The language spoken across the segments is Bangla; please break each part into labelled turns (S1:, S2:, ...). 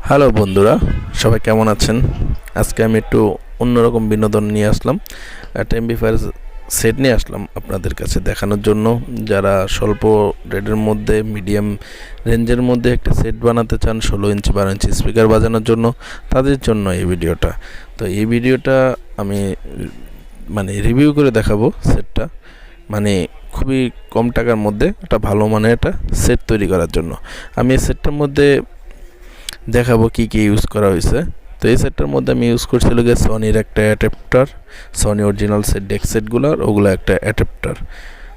S1: হ্যালো বন্ধুরা, সবাই কেমন আছেন? আজকে আমি একটু অন্যরকম বিনোদন নিয়ে আসলাম। একটা এমপ্লিফায়ার সেট নিয়ে আসলাম আপনাদের কাছে দেখানোর জন্য। যারা স্বল্প রেটের মধ্যে, মিডিয়াম রেঞ্জের মধ্যে একটা সেট বানাতে চান 16 ইঞ্চি 12 ইঞ্চি স্পিকার বাজানোর জন্য, তাদের জন্য এই ভিডিওটা। তো এই ভিডিওটা আমি রিভিউ করে দেখাবো সেটটা, খুবই কম টাকার মধ্যে একটা ভালো মানের একটা সেট তৈরি করার জন্য। আমি এই সেটটার মধ্যে দেখাবো কি কি ইউজ করা হয়েছে। তো এই সেটটার মধ্যে আমি ইউজ করছিল গিয়ে সনির একটা adapter, Sony original set deck সেটগুলোর ওগুলো একটা অ্যাডাপ্টার,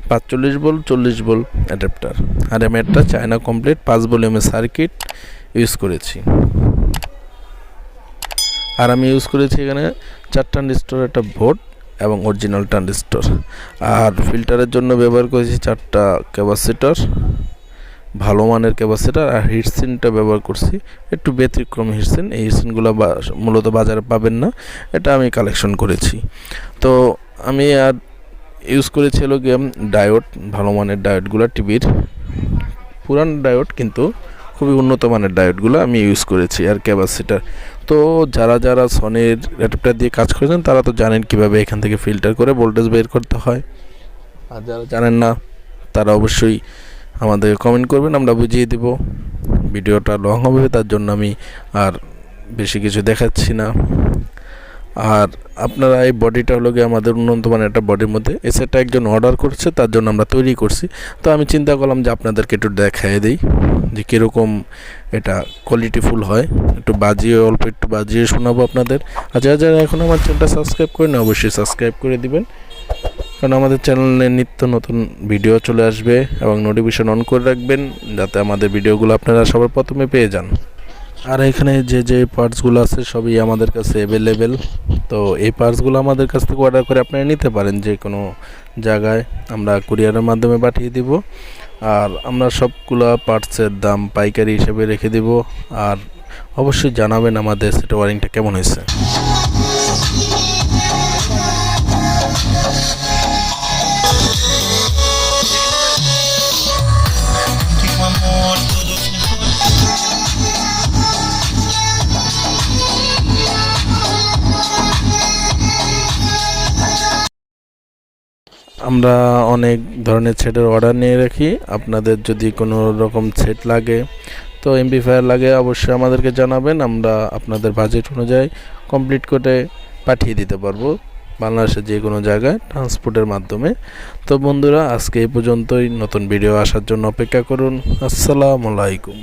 S1: 45 ভোল্ট 40 ভোল্ট অ্যাডাপ্টার। আর আমি একটা চায়না কমপ্লিট 5 ভলিউমের সার্কিট ইউজ করেছি। আর আমি ইউজ করেছি এখানে 4 ট্রানজিস্টর একটা বোর্ড এবং অরিজিনাল ট্রানজিস্টর। আর ফিল্টারের জন্য ব্যবহার করেছি 4টা ক্যাপাসিটর, ভালো মানের ক্যাপাসিটর। আর হিটসিনটা ব্যবহার করছি একটু ব্যতিক্রম হিটসিন। এই হিটসিনগুলো মূলত বাজারে পাবেন না, এটা আমি কালেকশন করেছি। তো আমি আর ইউজ করেছি হলো গিয়ে ডায়োড, ভালো মানের ডায়োডগুলো, টিভির পুরান ডায়োড কিন্তু খুবই উন্নত মানের ডায়োডগুলো আমি ইউজ করেছি, আর ক্যাপাসিটার। তো যারা সনির অ্যাডাপ্টার দিয়ে কাজ করেছেন তারা তো জানেন কিভাবে এখান থেকে ফিল্টার করে ভোল্টেজ বের করতে হয়। আর যারা জানেন না তারা অবশ্যই আমাদের কমেন্ট করবেন, আমরা বুঝিয়ে দেব। ভিডিওটা লং হবে, তার জন্য আমি আর বেশি কিছু দেখাচ্ছি না। আর আপনারা এই বডিটা হলো গিয়ে আমাদের উন্নত মানের একটা বডির মধ্যে, এই সেটটা একজন অর্ডার করছে, তার জন্য আমরা তৈরি করছি। তো আমি চিন্তা করলাম যে আপনাদেরকে একটু দেখাই দিই যে কীরকম এটা কোয়ালিটিফুল হয়। অল্প একটু বাজিয়ে শোনাবো আপনাদের। আর যারা এখন আমার চ্যানেলটা সাবস্ক্রাইব করেন, অবশ্যই সাবস্ক্রাইব করে দিবেন, কারণ আমাদের চ্যানেলে নিত্য নতুন ভিডিও চলে আসবে, এবং নোটিফিকেশন অন করে রাখবেন যাতে আমাদের ভিডিওগুলো আপনারা সবার প্রথমে পেয়ে যান। আর এখানে যে পার্টসগুলো আছে সবই আমাদের কাছে অ্যাভেলেবেল। তো এই পার্টসগুলো আমাদের কাছ থেকে অর্ডার করে আপনারা নিতে পারেন যে কোনো জায়গায়, আমরা কুরিয়ারের মাধ্যমে পাঠিয়ে দিব। আর আমরা সবগুলো পার্টসের দাম পাইকারি হিসেবে রেখে দিব। আর অবশ্যই জানাবেন আমাদের সেটা ওয়ারিংটা কেমন হয়েছে। আমরা অনেক ধরনের সেটের অর্ডার নিয়ে রাখি। আপনাদের যদি কোনো রকম সেট লাগে, তো এমপ্লিফায়ার লাগে, অবশ্যই আমাদেরকে জানাবেন, আমরা আপনাদের বাজেট অনুযায়ী কমপ্লিট করে পাঠিয়ে দিতে পারবো বাংলাদেশের যে কোনো জায়গায় ট্রান্সপোর্টের মাধ্যমে। তো বন্ধুরা, আজকে এই পর্যন্তই। নতুন ভিডিও আসার জন্য অপেক্ষা করুন। আসসালামু আলাইকুম।